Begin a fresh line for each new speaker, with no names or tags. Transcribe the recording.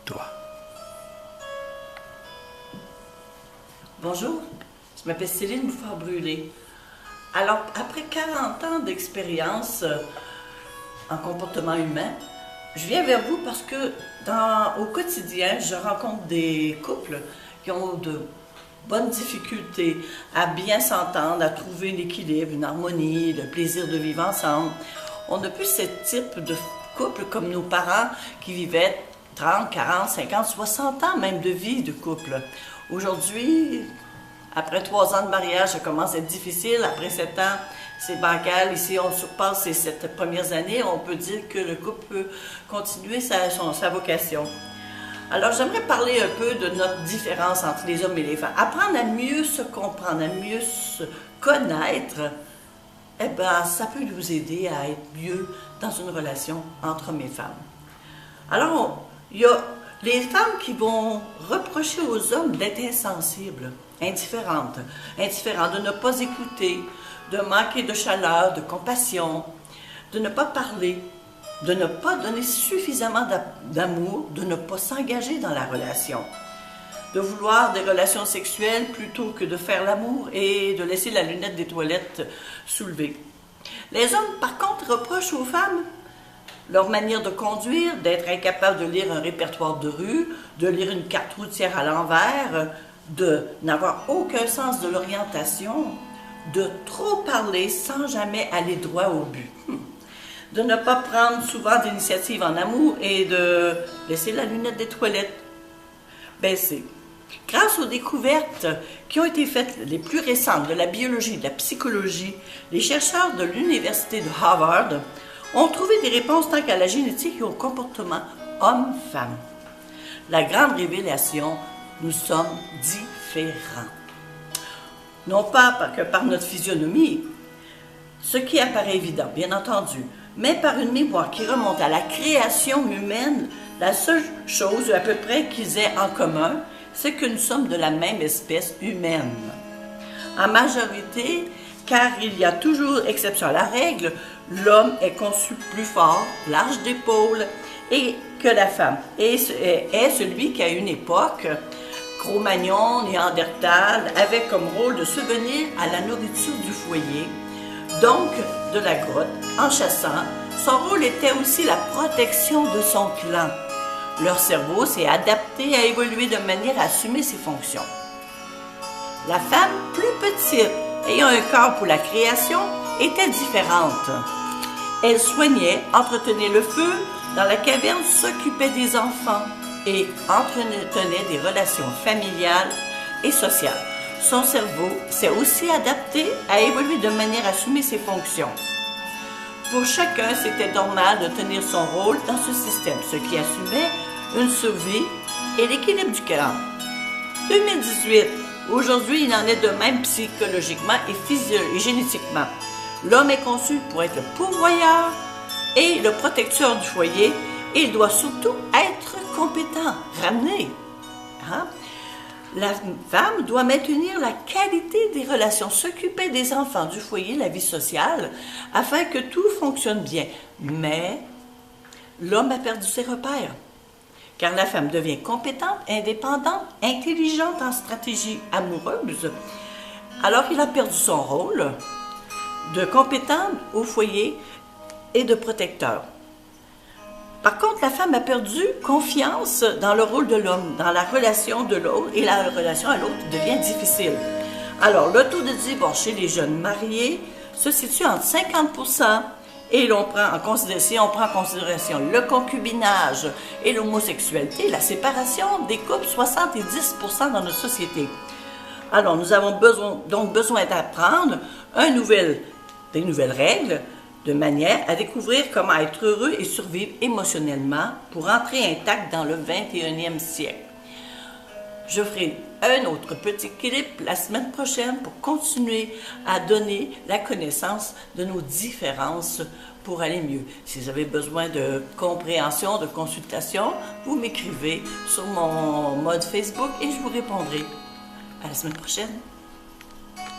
toi.
Bonjour, je m'appelle Céline Bouffard-Brûlé. Alors, après 40 ans d'expérience en comportement humain, je viens vers vous parce que au quotidien, je rencontre des couples qui ont de bonnes difficultés à bien s'entendre, à trouver l'équilibre, une harmonie, le plaisir de vivre ensemble. On n'a plus ce type de couple comme nos parents qui vivaient 30, 40, 50, 60 ans même de vie de couple. Aujourd'hui, après 3 ans de mariage, ça commence à être difficile. Après 7 ans, c'est bancal. Ici, on surpasse ces 7 premières années. On peut dire que le couple peut continuer sa vocation. Alors, j'aimerais parler un peu de notre différence entre les hommes et les femmes. Apprendre à mieux se comprendre, à mieux se connaître, eh bien, ça peut nous aider à être mieux dans une relation entre hommes et femmes. Alors, il y a les femmes qui vont reprocher aux hommes d'être insensibles, indifférentes, de ne pas écouter, de manquer de chaleur, de compassion, de ne pas parler, de ne pas donner suffisamment d'amour, de ne pas s'engager dans la relation, de vouloir des relations sexuelles plutôt que de faire l'amour et de laisser la lunette des toilettes soulevée. Les hommes, par contre, reprochent aux femmes leur manière de conduire, d'être incapable de lire un répertoire de rue, de lire une carte routière à l'envers, de n'avoir aucun sens de l'orientation, de trop parler sans jamais aller droit au but, de ne pas prendre souvent d'initiative en amour et de laisser la lunette des toilettes baisser. Grâce aux découvertes qui ont été faites, les plus récentes, de la biologie, de la psychologie, les chercheurs de l'université de Harvard ont trouvé des réponses tant qu'à la génétique et au comportement homme-femme. La grande révélation, nous sommes différents. Non pas que par notre physionomie, ce qui apparaît évident, bien entendu, mais par une mémoire qui remonte à la création humaine. La seule chose à peu près qu'ils aient en commun, c'est que nous sommes de la même espèce humaine. En majorité, car il y a toujours exception à la règle, l'homme est conçu plus fort, large d'épaule, et que la femme est celui qui, à une époque, Cro-Magnon, Néandertal, avait comme rôle de subvenir à la nourriture du foyer, donc de la grotte, en chassant. Son rôle était aussi la protection de son clan. Leur cerveau s'est adapté à évoluer de manière à assumer ses fonctions. La femme, plus petite, ayant un corps pour la création, était différente. Elle soignait, entretenait le feu dans la caverne, s'occupait des enfants et entretenait des relations familiales et sociales. Son cerveau s'est aussi adapté à évoluer de manière à assumer ses fonctions. Pour chacun, c'était normal de tenir son rôle dans ce système, ce qui assumait une survie et l'équilibre du clan. 2018. Aujourd'hui, il en est de même psychologiquement et génétiquement. L'homme est conçu pour être le pourvoyeur et le protecteur du foyer et il doit surtout être compétent, ramené. La femme doit maintenir la qualité des relations, s'occuper des enfants, du foyer, la vie sociale, afin que tout fonctionne bien. Mais l'homme a perdu ses repères, car la femme devient compétente, indépendante, intelligente en stratégie amoureuse, alors qu'il a perdu son rôle de compétente au foyer et de protecteur. Par contre, la femme a perdu confiance dans le rôle de l'homme, dans la relation de l'autre, et la relation à l'autre devient difficile. Alors, le taux de divorce chez les jeunes mariés se situe entre 50% et on prend en considération le concubinage et l'homosexualité, la séparation des couples, 70% dans notre société. Alors, nous avons besoin d'apprendre des nouvelles règles, de manière à découvrir comment être heureux et survivre émotionnellement pour entrer intact dans le 21e siècle. Je ferai un autre petit clip la semaine prochaine pour continuer à donner la connaissance de nos différences pour aller mieux. Si vous avez besoin de compréhension, de consultation, vous m'écrivez sur mon mode Facebook et je vous répondrai. À la semaine prochaine.